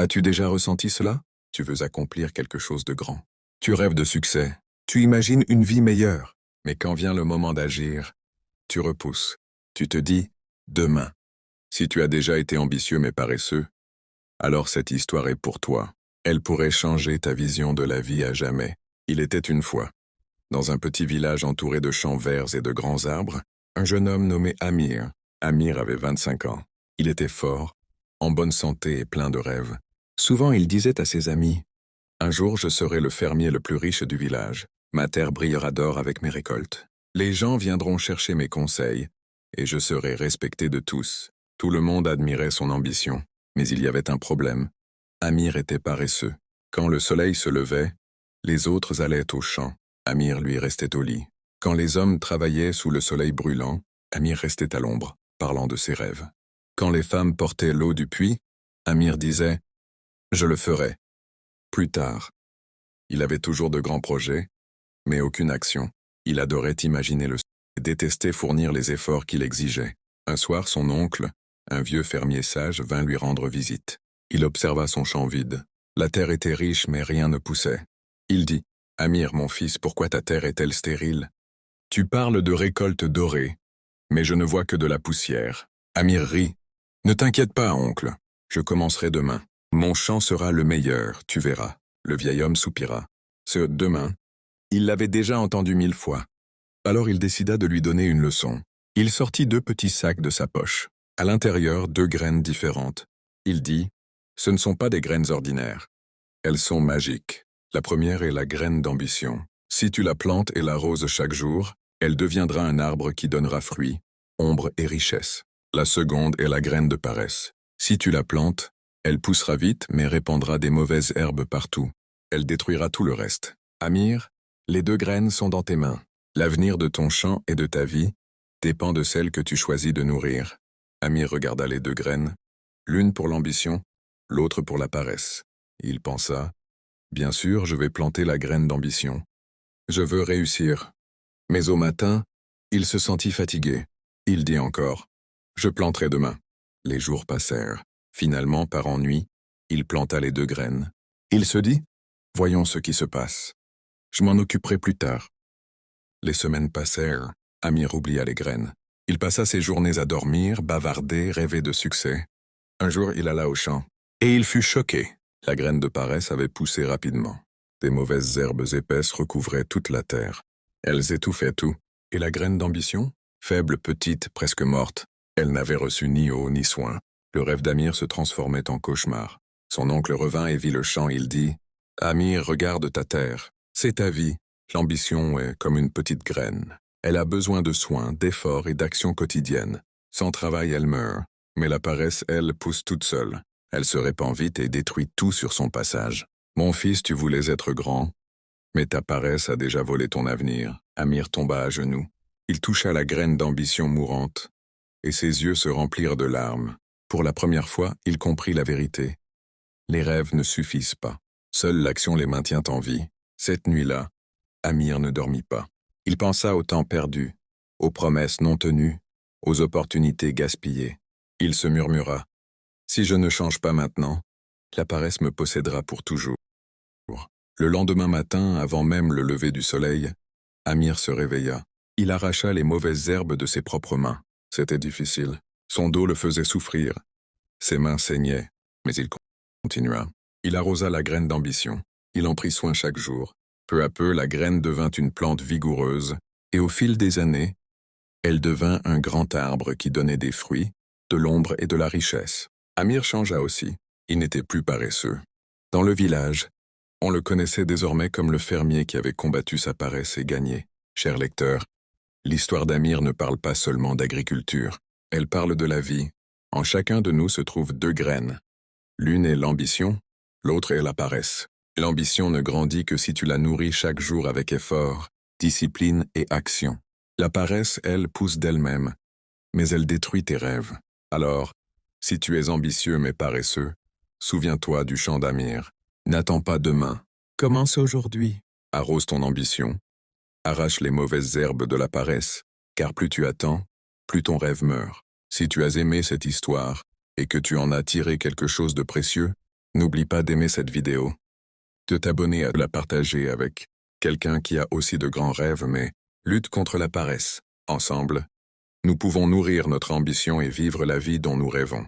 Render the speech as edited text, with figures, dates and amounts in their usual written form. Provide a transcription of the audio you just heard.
As-tu déjà ressenti cela? Tu veux accomplir quelque chose de grand. Tu rêves de succès. Tu imagines une vie meilleure. Mais quand vient le moment d'agir, tu repousses. Tu te dis « demain ». Si tu as déjà été ambitieux mais paresseux, alors cette histoire est pour toi. Elle pourrait changer ta vision de la vie à jamais. Il était une fois, dans un petit village entouré de champs verts et de grands arbres, un jeune homme nommé Amir. Amir avait 25 ans. Il était fort, en bonne santé et plein de rêves. Souvent, il disait à ses amis « Un jour, je serai le fermier le plus riche du village. Ma terre brillera d'or avec mes récoltes. Les gens viendront chercher mes conseils, et je serai respecté de tous. » Tout le monde admirait son ambition, mais il y avait un problème. Amir était paresseux. Quand le soleil se levait, les autres allaient au champ. Amir, lui, restait au lit. Quand les hommes travaillaient sous le soleil brûlant, Amir restait à l'ombre, parlant de ses rêves. Quand les femmes portaient l'eau du puits, Amir disait « Je le ferai. » Plus tard. Il avait toujours de grands projets, mais aucune action. Il adorait imaginer le et détestait fournir les efforts qu'il exigeait. Un soir, son oncle, un vieux fermier sage, vint lui rendre visite. Il observa son champ vide. La terre était riche, mais rien ne poussait. Il dit « Amir, mon fils, pourquoi ta terre est-elle stérile? Tu parles de récolte dorée, mais je ne vois que de la poussière. » Amir rit. « Ne t'inquiète pas, oncle. Je commencerai demain. Mon champ sera le meilleur, tu verras. » Le vieil homme soupira. Ce « demain », il l'avait déjà entendu 1000 fois. Alors il décida de lui donner une leçon. Il sortit 2 petits sacs de sa poche. À l'intérieur, 2 graines différentes. Il dit « Ce ne sont pas des graines ordinaires. Elles sont magiques. La première est la graine d'ambition. Si tu la plantes et l'arroses chaque jour, elle deviendra un arbre qui donnera fruits, ombre et richesse. La seconde est la graine de paresse. Si tu la plantes, elle poussera vite mais répandra des mauvaises herbes partout. Elle détruira tout le reste. Amir, les 2 graines sont dans tes mains. L'avenir de ton champ et de ta vie dépend de celle que tu choisis de nourrir. » Amir regarda les 2 graines, l'une pour l'ambition, l'autre pour la paresse. Il pensa « Bien sûr, je vais planter la graine d'ambition. Je veux réussir. » Mais au matin, il se sentit fatigué. Il dit encore « Je planterai demain. » Les jours passèrent. Finalement, par ennui, il planta les 2 graines. Il se dit « Voyons ce qui se passe. Je m'en occuperai plus tard. » Les semaines passèrent. Amir oublia les graines. Il passa ses journées à dormir, bavarder, rêver de succès. Un jour, il alla au champ. Et il fut choqué. La graine de paresse avait poussé rapidement. Des mauvaises herbes épaisses recouvraient toute la terre. Elles étouffaient tout. Et la graine d'ambition? Faible, petite, presque morte. Elle n'avait reçu ni eau ni soin. Le rêve d'Amir se transformait en cauchemar. Son oncle revint et vit le champ. Il dit « Amir, regarde ta terre. C'est ta vie. L'ambition est comme une petite graine. Elle a besoin de soins, d'efforts et d'actions quotidiennes. Sans travail, elle meurt. Mais la paresse, elle, pousse toute seule. Elle se répand vite et détruit tout sur son passage. Mon fils, tu voulais être grand, mais ta paresse a déjà volé ton avenir. » Amir tomba à genoux. Il toucha la graine d'ambition mourante, et ses yeux se remplirent de larmes. Pour la première fois, il comprit la vérité. Les rêves ne suffisent pas. Seule l'action les maintient en vie. Cette nuit-là, Amir ne dormit pas. Il pensa au temps perdu, aux promesses non tenues, aux opportunités gaspillées. Il se murmura « Si je ne change pas maintenant, la paresse me possédera pour toujours. » Le lendemain matin, avant même le lever du soleil, Amir se réveilla. Il arracha les mauvaises herbes de ses propres mains. C'était difficile. Son dos le faisait souffrir. Ses mains saignaient, mais il continua. Il arrosa la graine d'ambition. Il en prit soin chaque jour. Peu à peu, la graine devint une plante vigoureuse, et au fil des années, elle devint un grand arbre qui donnait des fruits, de l'ombre et de la richesse. Amir changea aussi. Il n'était plus paresseux. Dans le village, on le connaissait désormais comme le fermier qui avait combattu sa paresse et gagné. Cher lecteur, l'histoire d'Amir ne parle pas seulement d'agriculture. Elle parle de la vie. En chacun de nous se trouvent 2 graines. L'une est l'ambition, l'autre est la paresse. L'ambition ne grandit que si tu la nourris chaque jour avec effort, discipline et action. La paresse, elle, pousse d'elle-même, mais elle détruit tes rêves. Alors, si tu es ambitieux mais paresseux, souviens-toi du chant d'Amir. N'attends pas demain. Commence aujourd'hui. Arrose ton ambition. Arrache les mauvaises herbes de la paresse, car plus tu attends, plus ton rêve meurt. Si tu as aimé cette histoire et que tu en as tiré quelque chose de précieux, N'oublie pas d'aimer cette vidéo, de t'abonner et de la partager avec quelqu'un qui a aussi de grands rêves mais lutte contre la paresse. Ensemble, nous pouvons nourrir notre ambition et vivre la vie dont nous rêvons.